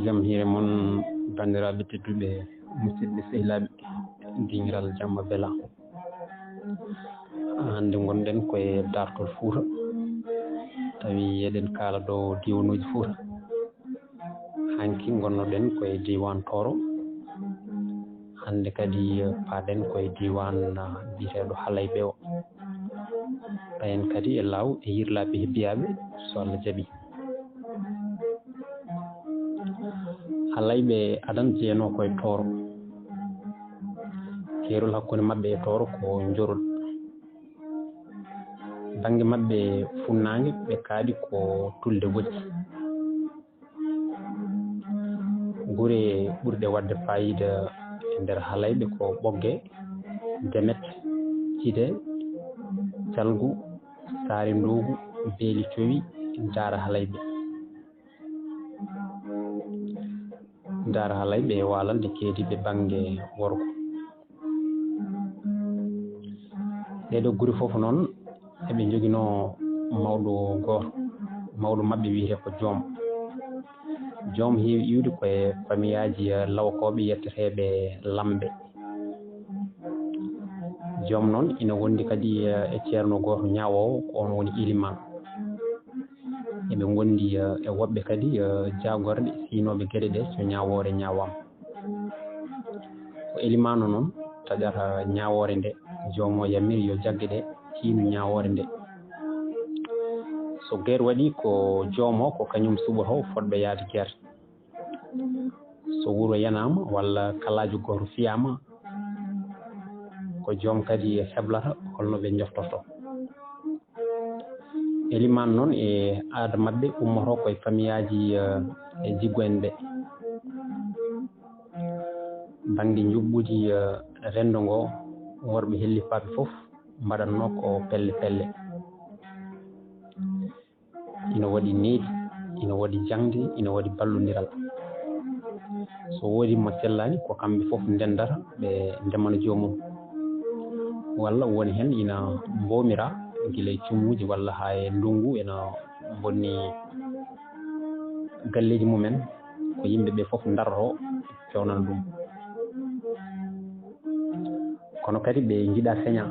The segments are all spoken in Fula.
jam hiire mon bandiraɓe tedduɓe musidɓe sehilaɓe dingiral jamma bela hande gonɗen koye dartol Fouta tawi eɗen kaala dow diwanuji Fouta hanki gonnoɗen koye diwan Toro hande kadi paaɗen koye diwan biyeteɗo Halayɓe o payen kadi e law e yirlaɓe hebbiyaɓe so Allah jaaɓi. Halayɓe adan jeeyano koye Toro keerol hakkude mabɓe e Toro ko jorol banggue mabɓe funnague ɓe kaaɗi ko tulde woɗɗi guure ɓurɗe wadde fayida e nder Halayɓe ko Ɓogge, Demet, Thide, Calgu, Saare Ndogu, Beeli Cowi, Daara Halayɓe. Daara Halayɓe e walande keediɓe banggue worgo ɗeɗo guure foof noon eɓe joguino mawɗo goto mawɗo mabɓe wiyete ko joom heewi iwde koye famiyaji lawkoɓe yetteteɓe Lamɓe. Joom noon ina wondi kadi e ceerno goto ñawowo ko on woni iliman eɓe gondi e woɓɓe kadi jagorɗe sinoɓe gueɗe ɗe so ñawore ñawama ko elimano noon taƴata ñawore nde joom o yamiri yo jaggue ɗe tinu ñawore nde so guerre waɗi ko joom o ko kañum suɓoto fodɓe yaade guerre so wuuro yanama walla kalaji goto fiyama ko joom kadi heblata holno ɓe joftorto. Eliman noon e aada mabɓe ummoto koye famiyaji e jiggo en ɓe banggue juɓɓudi rendo ngo worɓe hellifaɓe foof mbaɗatno ko pelle pelle ina waɗi needi ina waɗi jangde ina waɗi ballodiral so woodi mo sellani ko kamɓe foof ndendata ɓe ndemana jomum walla woni hen ina mbomira guila e cummuji walla ha e ndungu ina bonni galleji mumen ko yimɓeɓe foof daroto fewnana ɗum kono kadi ɓe jiiɗa seeña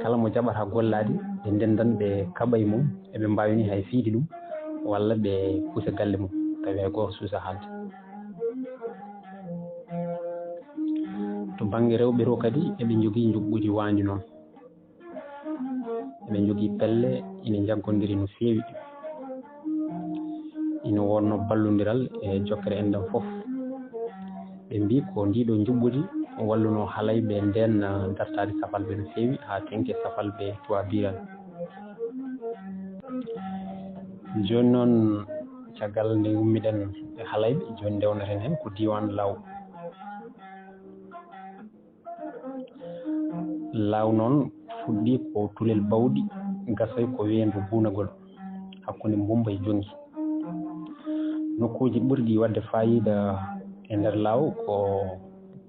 kala mo jaɓata gollade ɓe ndendan ɓe kaɓay mum eɓe mbawini hay fiide ɗum walla ɓe puusa galle mum tawi hay goto suusa haalde. To banggue rewɓe to kadi eɓe jogui juɓɓudi wandi noon eɓe jogui pelle ina jaggodiri no fewi ina wonno ballodiral e jokkere enɗam foof ɓe mbi ko ndiɗo juɓɓudi walluno Halayɓe nden dartade safalɓe no fewi ha tengke safalɓe tuwa birane. Joni noon caggal nde ummiɗen e Halayɓe joni dewnaten hen ko diwan Law noon fuɗɗi ko tulel bawɗi gasoy ko weedu bunagol hakkude Mbumba e Jongui nokkuji ɓurɗi wadde fayida e nder Law ko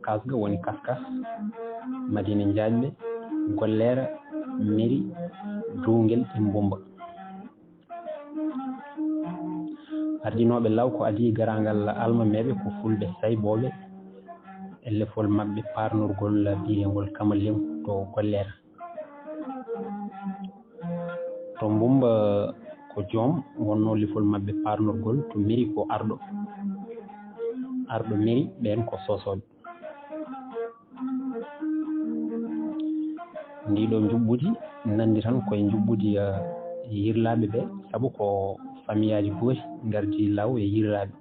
Kasga woni Kaskas, Madina Diaƴɓe, Gollere, Miri, Dowguel e Mbumba. Ardinoɓe Law ko adi garagal almameɓe ko Fulɓe Sayboɓe e lefol mabɓe parnorgol biyegol Kamalengu to Gollere. To Mbumba ko joom wonno lefol mabɓe parnorgol to Miri ko arɗo Miri ɓen ko Sosoɓe. Ndiɗo juɓɓudi nandi tan koye juɓɓudi yirlaɓe ɓe saabu ko famiyaji gooti gardi Law e yirlaɓe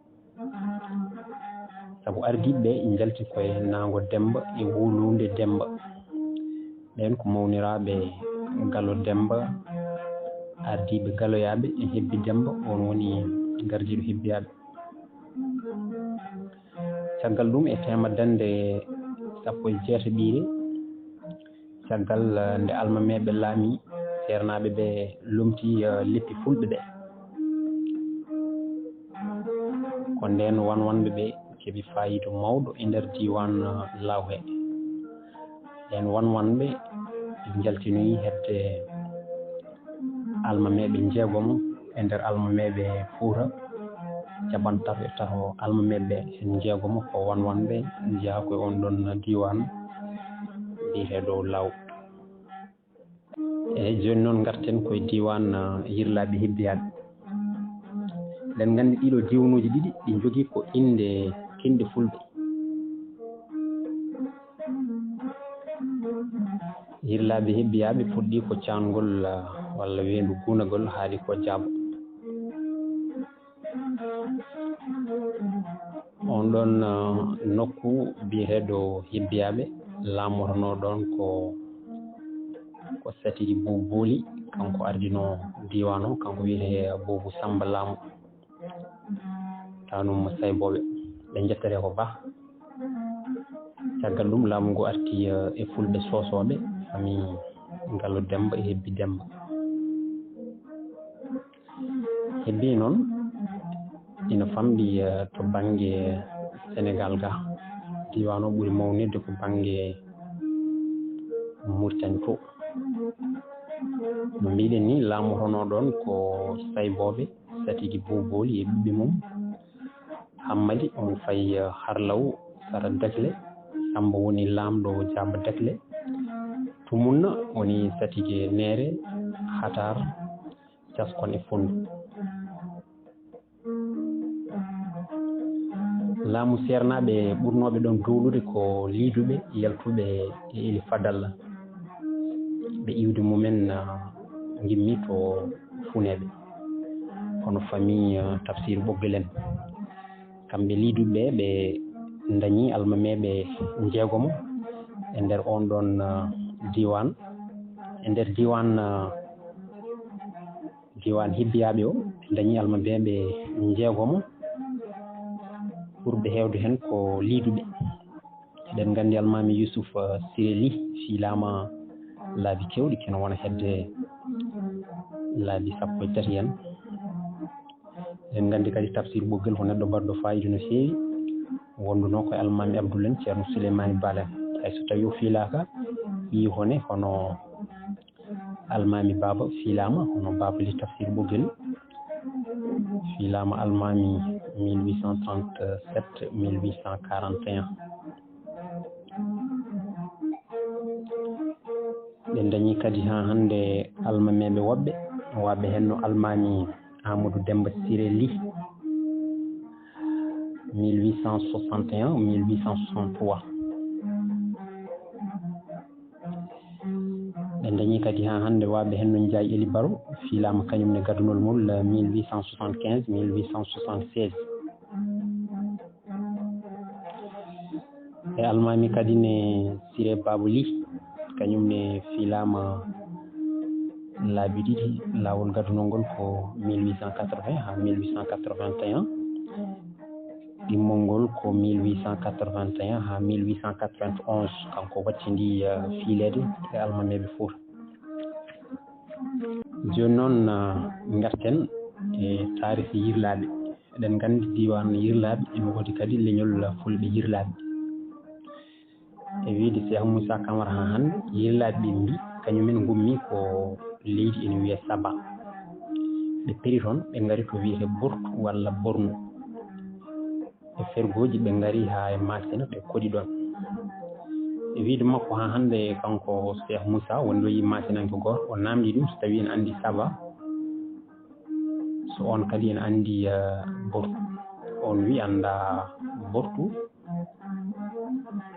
saabu ardiɓe jalti koye Nango Demba e Wulunde Demba ɓen ko mawniraɓe Gallo Demba ardiɓe galoyaɓe e Hebbi Demba on woni gardiɗo hebbiyaɓe. Caggal ɗum e tema dande 16 caggal nde almameɓe laami ceernaɓe ɓe lomti leppi fulɓe ɓe ko nden wanwanɓe ɓe keeɓi fayida mawɗo e nder diwan Law he ɓen wanwanɓe jaltinoyi hedde almameɓe jeegom e nder almameɓe Fouta cabantarɗe taho almameɓe en jeegomo ko wanwanɓe jeeya koye on ɗon diwan biyeteɗo law. eyyi joni noon garten koye diwan Yirlaɓe Hibbiyaɓe. eɗen gandi ɗiɗo diwanuji ɗiɗi ɗi jogui ko inde kinɗe fulɓe. Yirlaɓe Hibbiyaɓe fuɗɗi ko cangol walla weedu gunagol haali ko Diabo. on ɗon nokku biyeteɗo Hibbiyaɓe lamotono ɗon ko Satiri Boubou Booli, kanko ardino diwan o, kanko wiyete Boubou Samba Lamou tanum sayboɓe ɓe jettere ko Ba. caggal ɗum laamu ngu arti e fulɓe sosoɓe ami Gallo Demba e Hebbi Demba. Hebbi noon ina famɗi to banggue Sénégal ga, diwan o ɓuuri mawnirde ko banggue Mauritanie to. no mbiɗen ni laamotono ɗon ko sayboɓe Satigi Boubou Booli e ɓiɓɓe mum Hammadi on fayi Harlaw Sara Dekle, Samba woni lamɗo Diaba Dekle, Tumunna woni Satigi Néré, Hatar, Caskon e Fondu. laamu sernaɓe ɓurnoɓe ɗon dowlude ko liiduɓe yaltuɓe e Eli Fadal ɓe iwde mumen gimmi to Funeɓe kono famille Tafsir Ɓoggel en. kamɓe liiduɓe ɓe dañi almameɓe jeegomo e nder on ɗon diwan. e nder diwan Hibbiyaɓe o ɓe dañi almameɓe jeegomo ɓurɓe hewde hen ko liiduɓe. eɗen gandi almami Youssouf Sireli fiilama laabi kewɗi kene wona hedde laabi 13 en. eɗen gandi kadi Tafsir Ɓoggel ko neɗɗo baɗɗo fayida no feewi, wonduno koye almami Abdoul en ceerno Souleymani Bal en. hayso tawi o fiilaka ɓi hone hono almami Baba fiilama, hono Baba Li Tafsir Ɓoggel fiilama almami 1837 1841. ɓe dañi kadi ha hande almameɓe woɓɓe waɓe henno almami Amadou Demba Siré Ly 1861 1863. ɓe dañi kadi ha hande waɓe henno Ndiaye Eli Baro fiilama kañumne gadunol mum 1875 1876. e almami kadi ne Siré Babou Ly kañumne fiilama laabi ɗiɗi lawol gadunol ngol ko 1880 ha 1881, ɗimmol ngol ko 1881 ha 1891. kanko wattidi fiilede e almameɓe Fouta. joni noon garten e tarihi Yirlaɓe. eɗen gandi diwan Yirlaɓe ene woodi kadi leñol fulɓe Yirlaɓe. e wiide Cheikh Moussa Camara ha hande Yirlaɓe ɓe mbi kañumen gummi ko leydi ene wiye Saba. ɓe piri toon ɓe ngari to wiyete Bortu walla Bornu. e fergoji ɓe ngari ha e Masina ɓe koɗi ɗon. e wiide makko ha hande kanko Cheikh Moussa woni ɗo yi Masinanke goto o namdi ɗum so tawi en andi Saba, so on kadi en andi Bortu. on wi anda Bortu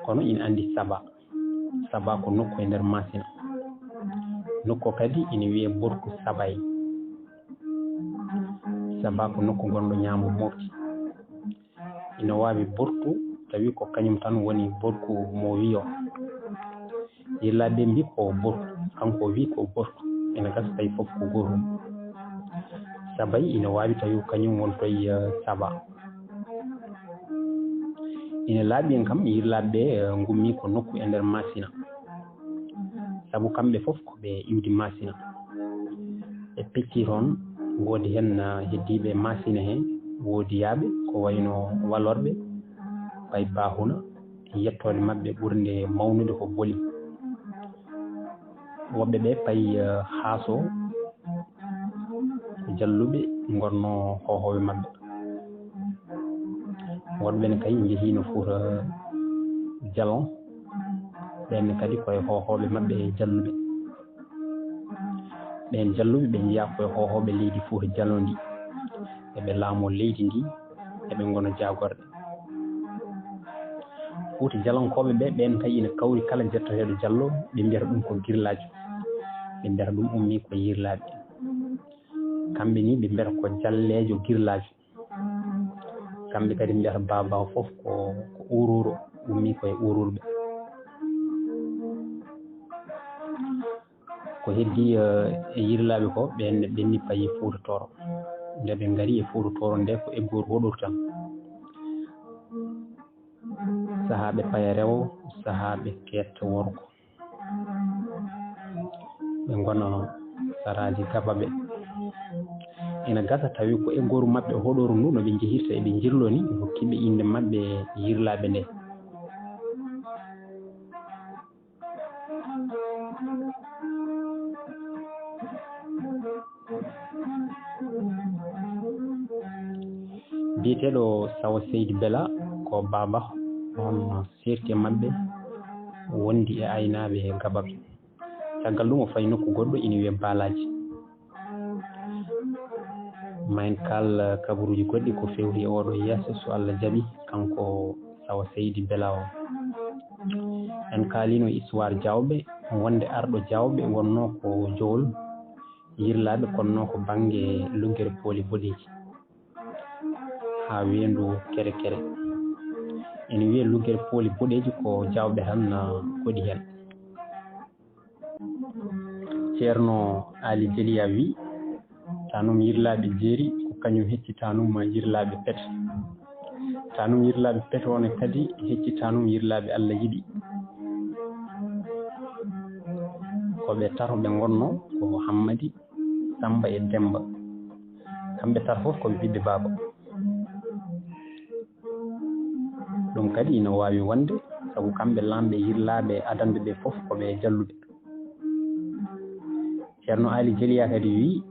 kono ina andi Saba. Saba ko nokku e nder Masina. nokku kadi ina wiye Bortu Sabay. Saba ko nokku gonɗo ñaamo Mofti. ina wawi Bortu tawi ko kañum tan woni Borku mo wiyo. Yirlaɓe mbi ko Bortu, kanko wi ko Bortu. ina gasa tawi fof ko gotum. Sabay ina wawi tawi kañum won toye Saba. ina laaɓi en kam Yirlaɓe gummi ko nokku e nder Masina, saabu kamɓe fof ko ɓe iwdi Masina. ɓe pecci toon woodi hen heddiɓe Masina he, woodi yaaɓe ko wayno Walorɓe, Bay Bahuna, yettode mabɓe ɓurde mawnude ko Boli. woɓɓe ɓe payi Haaso, Jalluɓe gonno hohoɓe mabɓe. wonɓe kay jehino Fuuta Jalon ɓen kadi koye hohoɓe maɓɓe jalluɓe ɓen jalluɓe ɓe jiya koye hohoɓe leydi Fuuta Jalon ndi eɓe laamo leydi ndi eɓe gona jagorɗe Fuuta Jalonkoɓe ɓe ɓen kay ina kawri kala jettoteɗo Jallo ɓe mbiyata ɗum ko girlajo ɓe mbiyata ɗum ummi ko yirlaɓe kamɓe ni ɓe mbiyata ko jallejo girlajo kamɓe kadi mbiyata baba fof ko ururo ummi koye ururɓe ko heddi e yirlaɓe ko ɓen ɓenni payi Fuuta Tooro nde ɓe ngari e Fuuta Tooro nde ko eggoru hoɗoru tan sahaɓe paya rewo sahaɓe ketta worko ɓe gona saraji gabaɓe ina gasa tawi ko eggoru maɓɓe hoɗoru ndu no ɓe jehirta eɓe jirlo ni ɓe hokkiɓe inde maɓɓe yirlaɓe nde biyeteɗo Sawo Seydi Bela ko baba on serti maɓɓe wondi e aynaɓe gabaɓe caggal ɗum o fayi nokku goɗɗo ina wiye Balaji mayen kal kabaruji goɗɗi ko fewri e oɗo yesso so Allah jaaɓi kanko Sawo Seydi Bela o en kalino histoire Diawɓe wonde arɗo Diawɓe wonno ko Jowol yirlaɓe konno ko banggue luggere pooli boɗeji ha wendu kere kere ene wiye luggere pooli boɗeji ko Diawɓe tan koɗi hen ceerno Ali Jeliya wi tanum yirlaɓe jeeri ko kañum heccitanum yirlaɓe pete tanum yirlaɓe pete one kadi heccitanum yirlaɓe Allah yiɗi koɓe tato ɓe gonno ko Hammadi Samba e Demba kamɓe tato fof koɓe ɓiɓɓe baba ɗum kadi ina wawi wonde saabu kamɓe lamɓe yirlaɓe adande ɓe fof koɓe jalluɓe ceerno Ali Jeliya kadi wi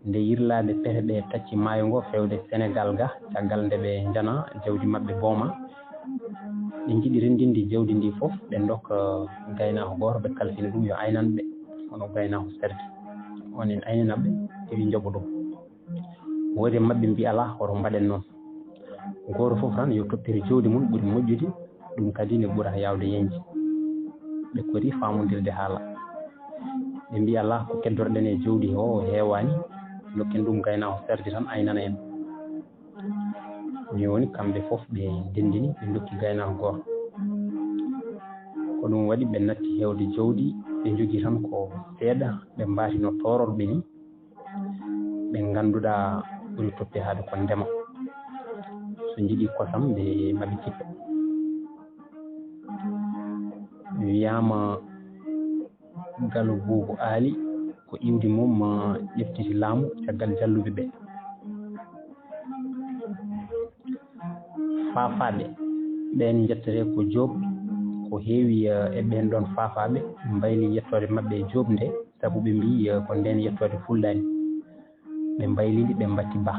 nde yirlaɓe pete ɓe tacci maayo ngo fewde Sénégal ga caggal nde ɓe jana jawdi maɓɓe booma ɓe jiiɗi rendinde jawdi ndi fof ɓe dokka gaynako goto ɓe kalfina ɗum yo aynanɓe hono gaynako Serde on en aynanaɓe eɓe jooɓo ɗum woodi maɓɓe mbi ala hoto mbaɗen noon goto fof tan yo toppire jawdi mum ɓuuri moƴƴude ɗum kadi ne ɓuurata yawde yeñde ɓe kori famodirde haala ɓe mbi ala ko keddorɗen e jawdi o heewani dokken ɗum gaynako Serde tan aynana en ni woni kamɓe fof ɓe dendini ɓe dokki gaynako goto ko ɗum waɗi ɓe natti hewde jawdi ɓe jogui tan ko seeɗa ɓe mbatino tororɓe ni ɓe ganduɗa ɓuuri toppe haade ko ndema so jiiɗi kosam ɓe maɓe cippe wiyama Gallo Boubou Ali ko iwdi mum ƴeftiti laamu caggal jalluɓe ɓe faafaɓe ɓen jettete ko Joob ko heewi e ɓen ɗon faafaɓe mbayli yettode maɓɓe e Joob nde saabu ɓe mbi ko nden yettode fullani ɓe mbaylidi ɓe mbatti Ba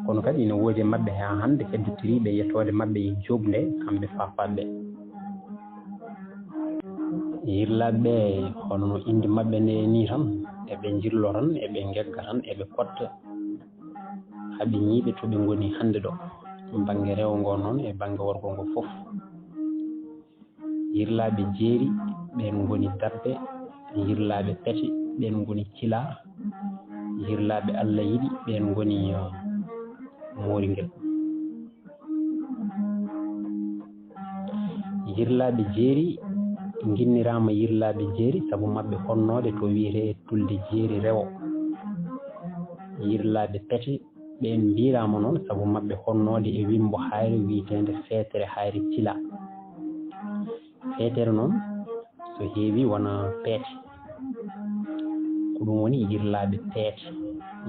kono kadi ina woodi e maɓɓe ha hande heddotiriɓe yettode maɓɓe e Joob nde kamɓe faafaɓe yirlaɓe hono no inde maɓɓe nde ni tan eɓe jirlo tan eɓe gegga tan eɓe kotta haaɓe ñiiɓe to ɓe goni hande ɗo banggue rewo ngo noon e banggue worgo ngo fof yirlaɓe jeeri ɓen goni Dabbe yirlaɓe pete ɓen goni Thila yirlaɓe Allah yiɗi ɓen goni Moringel yirlaɓe jeeri guinnirama yirlaɓe jeeri saabu maɓɓe honnode to wiyete Tulde Jeeri Rewo yirlaɓe pete ɓen mbirama noon saabu maɓɓe honnode e wimbo hayre wiyetede Feetere Hayre Thila feetere noon so heewi wona peete ko ɗum woni yirlaɓe peete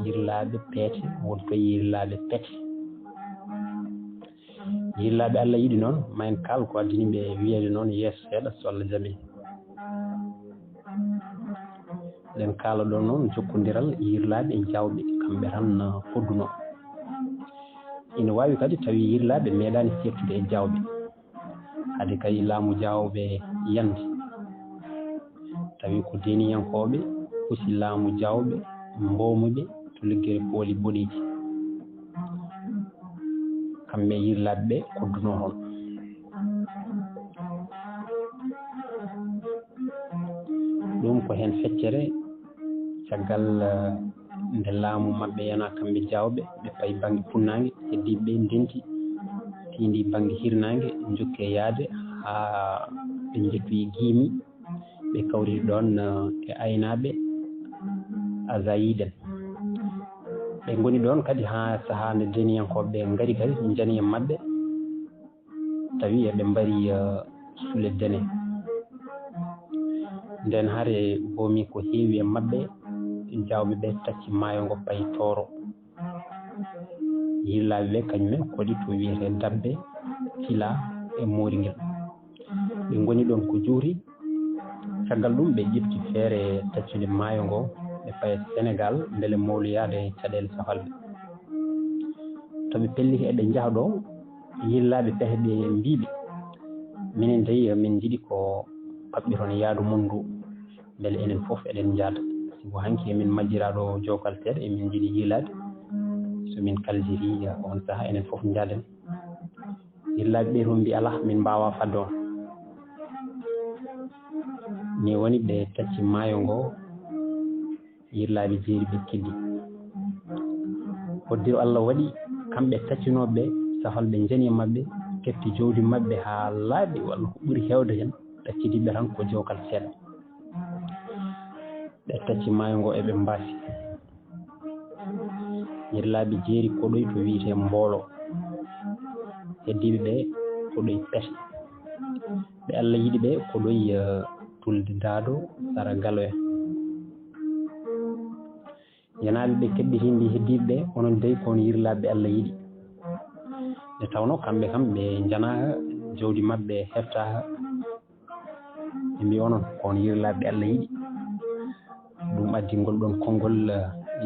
yirlaɓe peete wonto yirlaɓe pete yirlaɓe Allah yiɗi noon mayen kal ko addini ɓe wiyede noon yeeso seeɗa so Allah jaaɓi nden kala ɗo noon jokkodiral yirlaɓe e Diawɓe kamɓe tan fodduno ina wawi kadi tawi yirlaɓe meeɗani settude e jawɓe hade kay laamu jawɓe yande tawi ko deniyankoɓe husi laamu jawɓe mbowmuɓe to liggere pooli boɗeji kamɓe yirlaɓe ɓe kodduno hon ɗum ko hen feccere caggal nde laamu maɓɓe yana kamɓe jawɓe ɓe payi banggue funnague heddiɓe ndenti tindi banggue hirnague jokke yaade ha ɓe jettoyi Guimy ɓe kawriti ɗon e aynaɓe Azayiden ɓe goni ɗon kadi ha saaha nde deniyankoɓe gaari kadi jani e mabɓe tawi eɓe mbari suule dene nden haare bomi ko heewi e mabɓe jawɓe ɓe tacci maayo ngo payi Toro yirlaɓe ɓe kañumen koɗi to wiyete Dabbe Fila e Moringel ɓe goni ɗon ko juuri caggal ɗum ɓe ƴefti feere taccude maayo ngo ɓe paye Sénégal beele mawloyade caɗele safalɓe toɓe pelliti eɓe jaaha ɗo yirlaɓe pehe ɓe mbiɓe minen tawi min jiiɗi ko paɓɓiton yaadu mon ndu beele enen foof eɗen jaada siko hanki emin majjiraɗo jokal seeɗa emin jiiɗi yiilade somin kaljiri on saaha enen foof jaaden yirlaɓe ɓe toon mbi ala min mbawa fadde on ni woni ɓe tacci maayo ngo yirlaɓe jeeri ɓe keddi hoddiro Allah waɗi kamɓe taccinoɓe safalɓe jani e mabɓe kefti jawdi mabɓe ha laaɓi walla ko ɓuuri hewde hen ɗaccidiɓe tan ko jokal seeɗa ɓe tacci maayo ngo eɓe mbaasi yirlaɓe jeeri koɗoy to wiyete Mbolo heddiɓe ɓe koɗoy Pete ɓe Allah yiɗi ɓe koɗoy Tulde Dado Sara Galo en yanaɓe ɓe keɓɓitinde heddiɓe ɓe onon dey kon yirlaɓe Allah yiɗi nde tawno kamɓe kam ɓe janaka jawdi mabɓe heftaka ɓe mbi onon kon yirlaɓe Allah yiɗi ɗum addi ngol ɗon konngol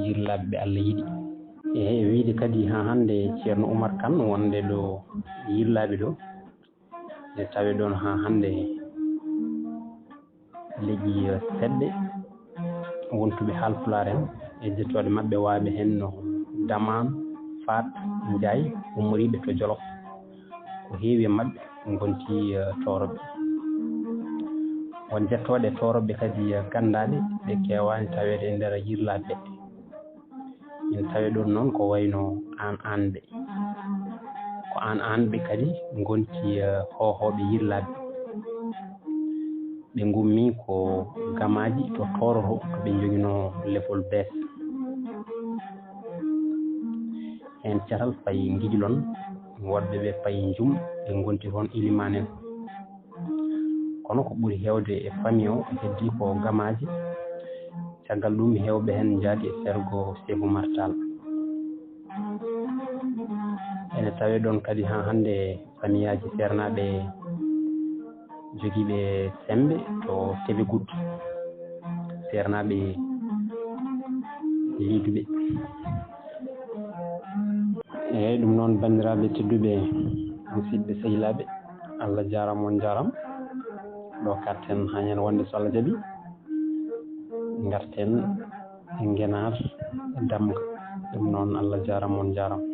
yirlaɓe Allah yiɗi e wiide kadi ha hande ceerno Oumar Kane wonde ɗo yirlaɓe ɗo nde tawe ɗon ha hande leƴƴi seɗɗe wontuɓe Haalpulaar en e jettoɗe mabɓe waaɓe hen no Daman Fat Ndiaye ummoriɓe to Jolof ko heewi e mabɓe gonti Toroɓe won jettoɗe Toroɓe kadi gandaɗe ɓe kewani tawede e nder yirlaɓe ɓe en tawi ɗon noon ko wayno an ɓe ko an ɓe kadi gonti hohoɓe yirlaɓe ɓe gummi ko gamaji to Toroto to ɓe joguino leppol bees hen catal fayi Guijlon woɗɓe ɓe payi Jum ɓe gonti toon Ilimane en kono ko ɓuuri hewde e famille o heddi ko gamaji caggal ɗum hewɓe hen jaadi e fergo Sékou Oumar Tall ene tawe ɗon kadi ha hande famille aji sernaɓe jogiiɓe sembe to Sébikotane sernaɓe liiduɓe eyyi ɗum noon bandiraɓe tedduɓe musidɓe sehilaɓe Allah jarama on jarama ɗo karten ha ñande wonde so Allah jaaɓi garten e ngenar e damga ɗum noon Allah jarama on jarama